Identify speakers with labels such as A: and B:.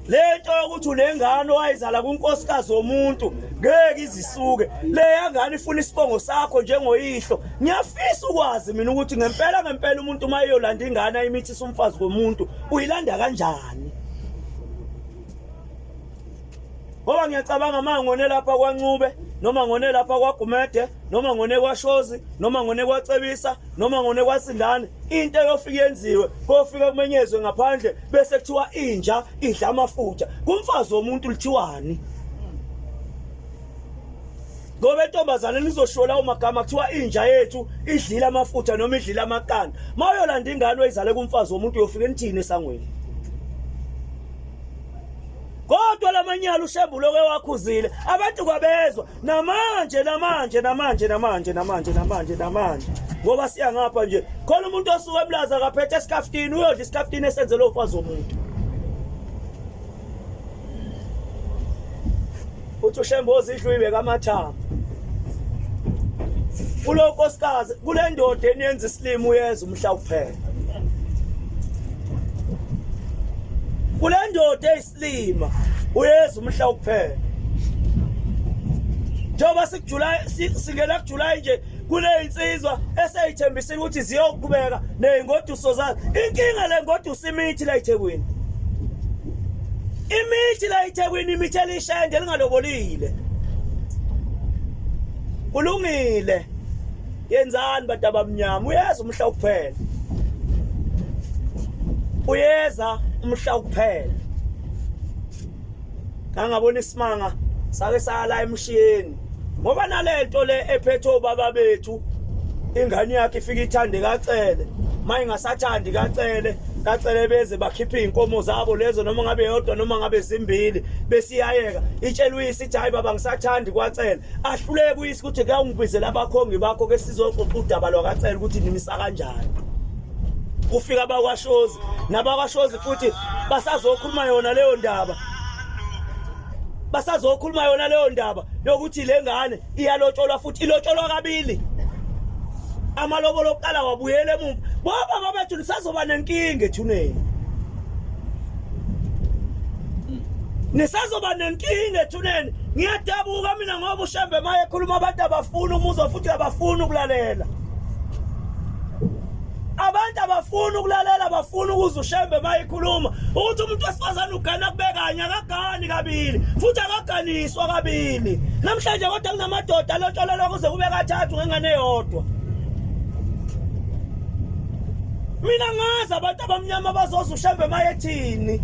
A: lento yokuthi unengane owayizala kunkosikazi womuntu ngeke izisuke leya ngane ifuna isibongo sakho njengoyihlo. Ngiyafisa ukwazi mina ukuthi ngempela umuntu uma eyolanda ingane ayimithisa umfazi komuntu uyilanda kanjani, ngoba ngiyacabanga manje ngone lapha kwaNcube noma ngone lapha kwaGumede noma ngone kwaShozi noma ngone kwaCebisa noma ngone kwaSindane into yofika yenziwe kofika kumenyezwe ngaphandle bese kuthiwa inja idla amafutha. Kumfazi womuntu lithiwani? Ngoba intombazane lizoshola umagama kuthiwa inja yethu idlila amafutha noma idlila amakanda. Mawuyolanda ingane oyizale kumfazi womuntu uyofika enithini esangweni? Kodwa lamanyala ushembulo ke wakhuzile abantu kwabezwa namanje ngoba siya ngapha nje khona umuntu osuka eBlaza akaphethe iskaftini uyodla iskaftini esenzele umfazi womuntu. Uthi ushembozi idlwiwe kamathambo kulo nkosikazi kule ndoda eniyenza isilimo uyeza umhla kuphela. Kule ndoda eyisilima uyeza umhla kuphela. Njengoba singena kuJulayi nje kule insizwa eseyithembisile ukuthi ziyoqhubeka ney'ngoduso zazo. Inkinga le ngoduso imithi la eThekwini, imithi la eThekwini imithi elishende lingalobolile. Kulungile yenzani bantu abamnyama? Uyeza umhla kuphela, uyeza umhla kuphela. Ngangabona isimanga sake sala emshiyeni ngoba nalento le ephethe obaba bethu ingane yakhe ifika ithande kacele mayingasathandi kacele beze bakhiphe inkomo zabo lezo noma ngabe yodwa noma ngabe zimbili besiyayeka itshela uyise ithi hayi baba ngisathandi kwacele ahluleke uyise ukuthi ke ungibizela abakhongi bakho ke sizoxoxa udaba lwakacele ukuthi nimisa kanjani. Kufika abakwaShozi nabakwaShozi futhi basazokhuluma yona leyo ndaba, basazokhuluma yona leyo ndaba yokuthi le ngane iyalotsholwa futhi ilotsholwa kabili. Amalobolo oqala wabuyele emuva. Baba bethu nisazoba nenkinga ethuneni, nisazoba nenkinga ethuneni. Ngiyadabuka mina ngoba uShembe maye ekhuluma abantu abafuna umuzwa futhi abafuna ukulalela. Abantu abafuna ukulalela, abafuna ukuzwa uShembe mayikhuluma ukuthi umuntu wesifazane ugana kubekanye akagani kabili futhi akaganiswa kabili. Namhlanje kodwa kunamadoda alotsholelwa kuze kube kathathu ngengane eyodwa. Mina ngazi abantu abamnyama bazozwa uShembe mayethini.